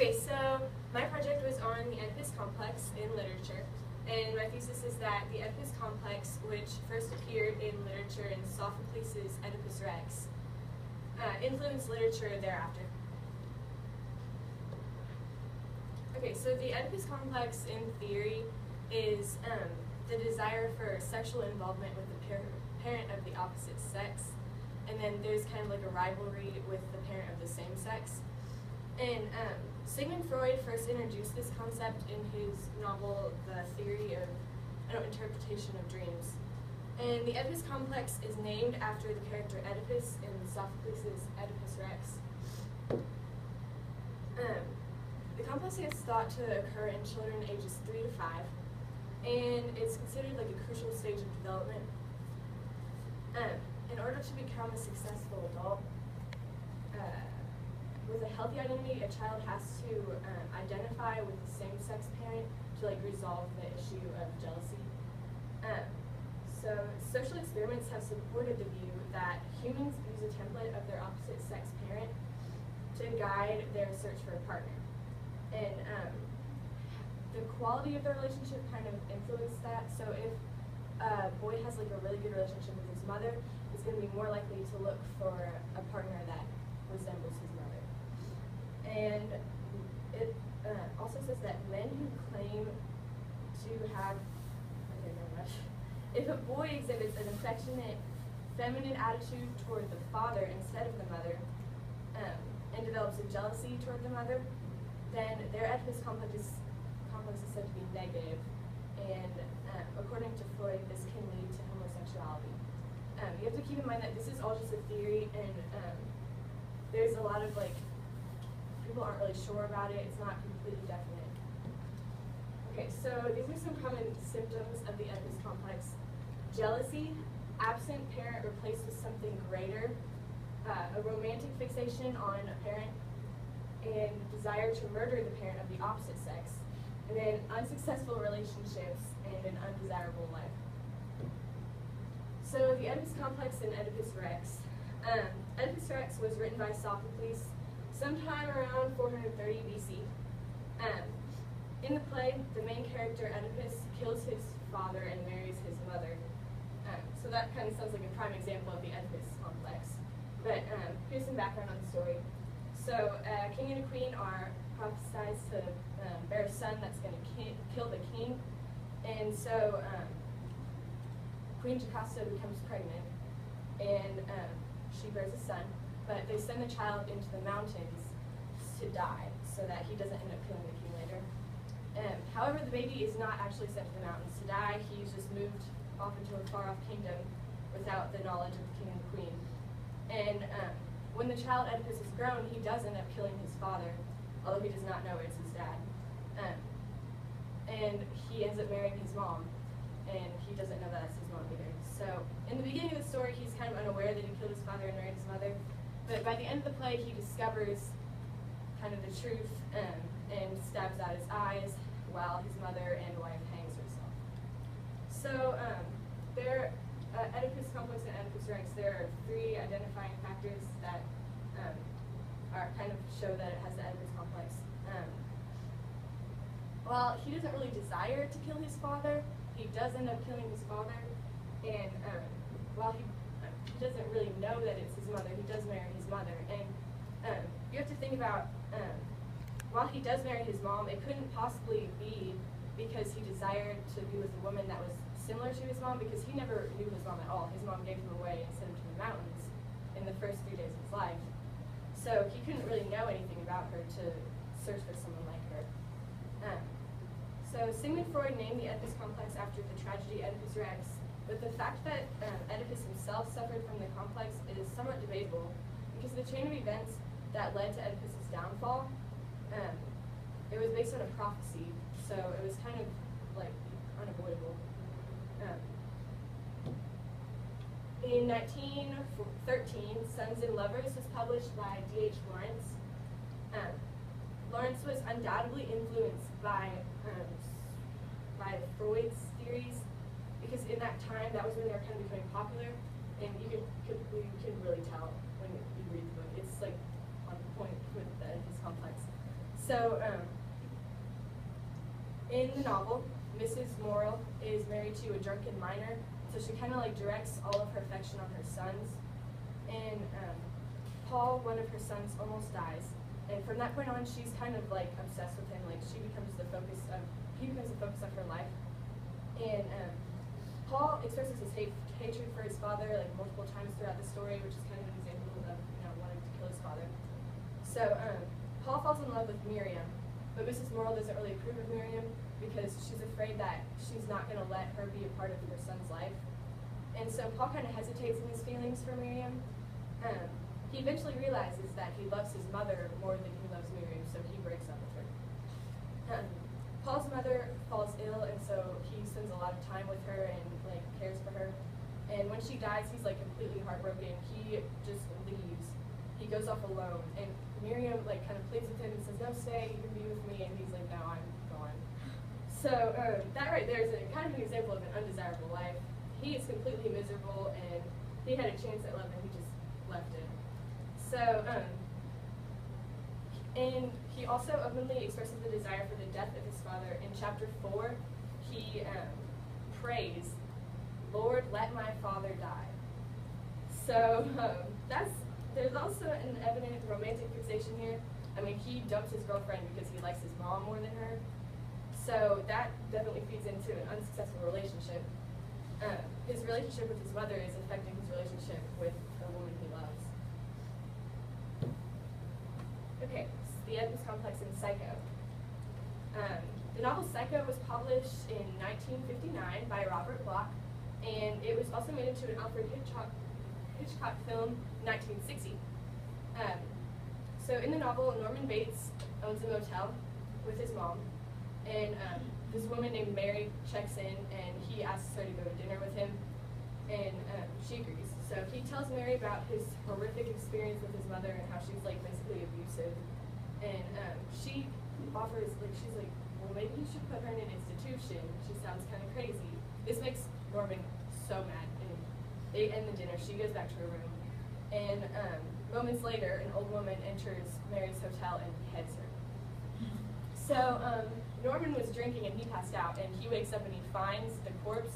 Okay, so my project was on the Oedipus complex in literature, and my thesis is that the Oedipus complex, which first appeared in literature in Sophocles' Oedipus Rex, influenced literature thereafter. Okay, so the Oedipus complex in theory is the desire for sexual involvement with the parent of the opposite sex, and then there's kind of like a rivalry with the parent of the same sex. And Sigmund Freud first introduced this concept in his novel, The Theory of Interpretation of Dreams. And the Oedipus complex is named after the character Oedipus in Sophocles' Oedipus Rex. The complex is thought to occur in children ages 3 to 5, and it's considered like a crucial stage of development. In order to become a successful adult, with a healthy identity, a child has to identify with the same-sex parent to like resolve the issue of jealousy. So social experiments have supported the view that humans use a template of their opposite-sex parent to guide their search for a partner. And the quality of the relationship kind of influenced that. So if a boy has like a really good relationship with his mother, he's going to be more likely to look for a partner that resembles his mother. And it also says that men who claim to have, okay, very much. If a boy exhibits an affectionate, feminine attitude toward the father instead of the mother, and develops a jealousy toward the mother, then their Oedipus complex is said to be negative, and according to Freud, this can lead to homosexuality. You have to keep in mind that this is all just a theory, and there's a lot of like, people aren't really sure about it, it's not completely definite. Okay, so these are some common symptoms of the Oedipus complex. Jealousy, absent parent replaced with something greater, a romantic fixation on a parent, and desire to murder the parent of the opposite sex, and then unsuccessful relationships and an undesirable life. So the Oedipus complex and Oedipus Rex. Oedipus Rex was written by Sophocles sometime around 430 BC. In the play, the main character Oedipus kills his father and marries his mother. So that kind of sounds like a prime example of the Oedipus complex. But here's some background on the story. So a king and a queen are prophesied to bear a son that's going to kill the king. And so Queen Jocasta becomes pregnant, and she bears a son, but they send the child into the mountains to die so that he doesn't end up killing the king later. However, the baby is not actually sent to the mountains to die. He's just moved off into a far-off kingdom without the knowledge of the king and the queen. And when the child Oedipus is grown, he does end up killing his father, although he does not know it's his dad. And he ends up marrying his mom, and he doesn't know that it's his mom either. So in the beginning of the story, he's kind of unaware that he killed his father and married his mother. But by the end of the play, he discovers kind of the truth and stabs out his eyes while his mother and wife hangs herself. So Oedipus complex and Oedipus Rex, there are 3 identifying factors that are kind of show that it has the Oedipus complex. While he doesn't really desire to kill his father, he does end up killing his father, and while he doesn't really know that it's his mother, he does marry his mother. And you have to think about, while he does marry his mom, it couldn't possibly be because he desired to be with a woman that was similar to his mom, because he never knew his mom at all. His mom gave him away and sent him to the mountains in the first 3 days of his life. So he couldn't really know anything about her to search for someone like her. So Sigmund Freud named the Oedipus complex after the tragedy Oedipus Rex, but the fact that Oedipus himself suffered from the complex is somewhat debatable, because the chain of events that led to Oedipus' downfall, it was based on a prophecy, so it was kind of like unavoidable. In 1913, Sons and Lovers was published by D.H. Lawrence. Lawrence was undoubtedly influenced by Freud's theories, because in that time, that was when they were kind of becoming popular, and you could really tell when you read the book. It's like on point with the Oedipus complex. So, in the novel, Mrs. Morrill is married to a drunken miner, so she kind of like directs all of her affection on her sons. And Paul, one of her sons, almost dies. And from that point on, she's kind of like obsessed with him. Like he becomes the focus of her life. And Paul expresses his hatred for his father like multiple times throughout the story, which is kind of an example of wanting to kill his father. So Paul falls in love with Miriam, but Mrs. Morrill doesn't really approve of Miriam because she's afraid that she's not going to let her be a part of her son's life. And so Paul kind of hesitates in his feelings for Miriam. He eventually realizes that he loves his mother more than he loves Miriam, so he breaks up with her. Paul's mother falls ill, and so he spends a lot of time with her and like cares for her. And when she dies, he's like completely heartbroken. He just leaves. He goes off alone, and Miriam like kind of pleads with him and says, "No, stay. You can be with me." And he's like, "No, I'm gone." So that right there is kind of an example of an undesirable life. He is completely miserable, and he had a chance at love, and he just left it. So, and he also openly expresses the desire for the death of his father. In chapter 4, he prays, "Lord, let my father die." So there's also an evident romantic fixation here. I mean, he dumped his girlfriend because he likes his mom more than her. So that definitely feeds into an unsuccessful relationship. His relationship with his mother is affecting his relationship with the woman he loves. Okay, so the Oedipus complex in Psycho. The novel Psycho was published in 1959 by Robert Bloch, and it was also made into an Alfred Hitchcock film in 1960. So in the novel, Norman Bates owns a motel with his mom, and this woman named Mary checks in, and he asks her to go to dinner with him, and she agrees. So he tells Mary about his horrific experience with his mother and how she's like basically abusive, and she offers she's like, well, maybe you should put her in an institution. She sounds kind of crazy. This makes Norman so mad, and they end the dinner. She goes back to her room, and moments later, an old woman enters Mary's hotel and beheads her. So Norman was drinking and he passed out, and he wakes up and he finds the corpse,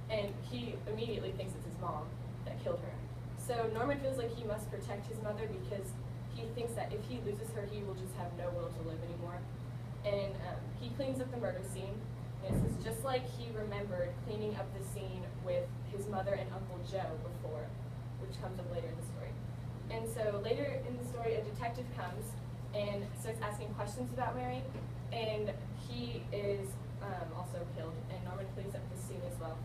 and he immediately thinks it's his mom that killed her. So Norman feels like he must protect his mother because he thinks that if he loses her, he will just have no will to live anymore. And he cleans up the murder scene, and this is just like he remembered cleaning up the scene with his mother and Uncle Joe before, which comes up later in the story. And so later in the story, a detective comes and starts asking questions about Mary, and he is also killed, and Norman cleans up the scene as well.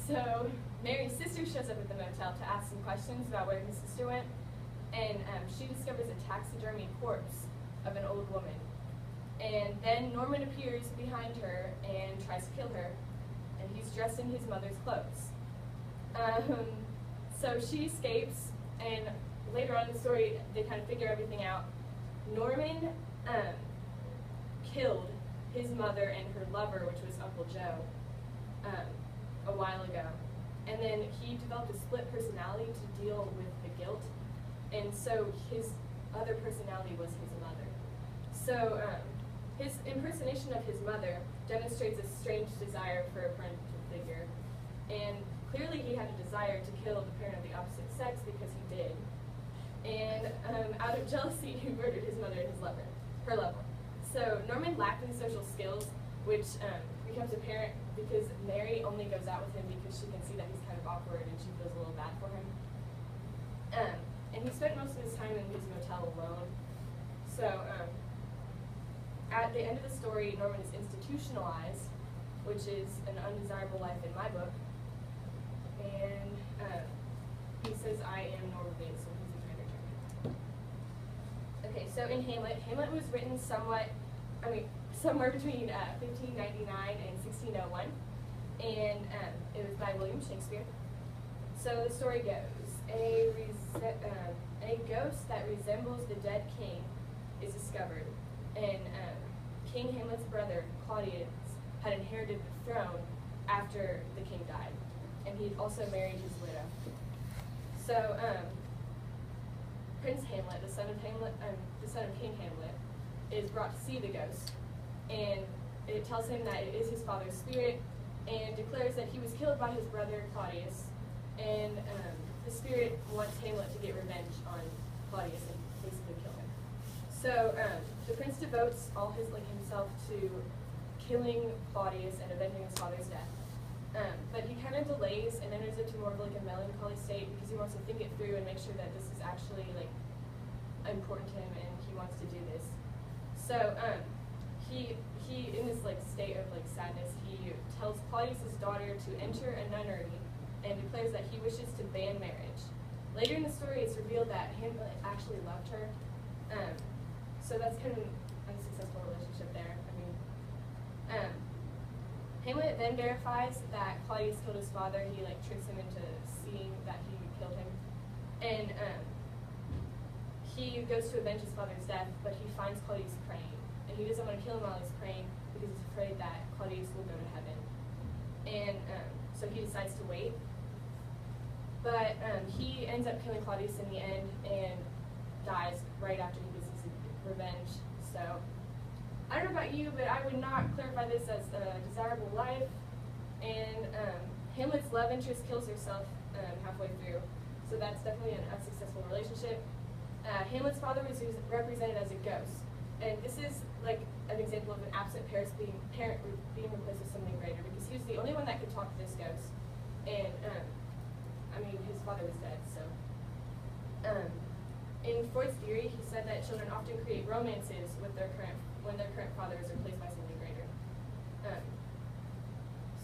So Mary's sister shows up at the motel to ask some questions about where his sister went, and she discovers a taxidermy corpse of an old woman. And then Norman appears behind her and tries to kill her, and he's dressed in his mother's clothes. So she escapes, and later on in the story, they kind of figure everything out. Norman killed his mother and her lover, which was Uncle Joe, a while ago. And then he developed a split personality to deal with the guilt, and so his other personality was his mother. So his impersonation of his mother demonstrates a strange desire for a parental figure, and clearly he had a desire to kill the parent of the opposite sex because he did. And out of jealousy, he murdered his mother and her lover. So Norman lacked in social skills, which becomes apparent because Mary only goes out with him because she can see that he's kind of awkward and she feels a little bad for him. And he spent most of his time in his motel alone. So at the end of the story, Norman is institutionalized, which is an undesirable life in my book. And he says, "I am Norman Bates," so he's a traitor German. Okay, so in Hamlet was written somewhere between 1599 and 1601, and it was by William Shakespeare. So the story goes, a ghost that resembles the dead king is discovered, and King Hamlet's brother, Claudius, had inherited the throne after the king died, and he also married his widow. So Prince Hamlet, the son of King Hamlet, is brought to see the ghost, and it tells him that it is his father's spirit, and declares that he was killed by his brother Claudius, and the spirit wants Hamlet to get revenge on Claudius and basically kill him. So the prince devotes all himself to killing Claudius and avenging his father's death. But he kind of delays and enters into more of a melancholy state because he wants to think it through and make sure that this is actually important to him and he wants to do this. So he in this state of sadness, he tells Claudius's daughter to enter a nunnery and declares that he wishes to ban marriage. Later in the story, it's revealed that Hamlet actually loved her. So that's kind of an unsuccessful relationship there. Hamlet then verifies that Claudius killed his father. He tricks him into seeing that he killed him, and he goes to avenge his father's death. But he finds Claudius praying, and he doesn't want to kill him while he's praying because he's afraid that Claudius will go to heaven. And so he decides to wait. But he ends up killing Claudius in the end and dies right after he gets his revenge. So I don't know about you, but I would not clarify this as a desirable life. And Hamlet's love interest kills herself halfway through. So that's definitely an unsuccessful relationship. Hamlet's father was represented as a ghost. And this is an example of an absent parent being replaced with something greater, because he was the only one that could talk to this ghost. And his father was dead, so. In Freud's theory, he said that children often create romances with when their current father is replaced by something greater.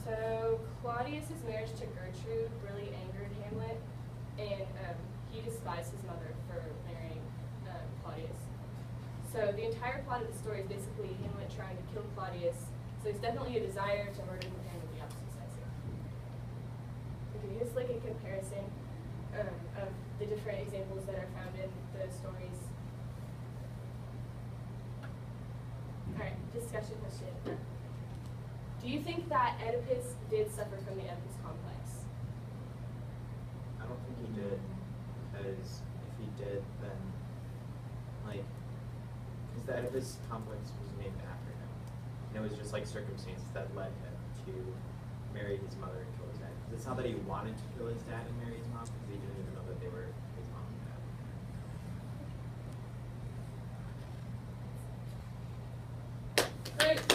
So Claudius's marriage to Gertrude really angered Hamlet, and he despised his mother for marrying Claudius. So the entire plot of the story is basically Hamlet trying to kill Claudius. So there's definitely a desire to murder him with the opposite sex here. Okay, here's a comparison of the different examples that are found in the stories. Alright, discussion question. Do you think that Oedipus did suffer from the Oedipus complex? I don't think he did, because if he did, then, because the Oedipus complex was named after him. And it was just circumstances that led him to marry his mother and kill his dad. Because it's not that he wanted to kill his dad and marry his mom, because he didn't even know that they were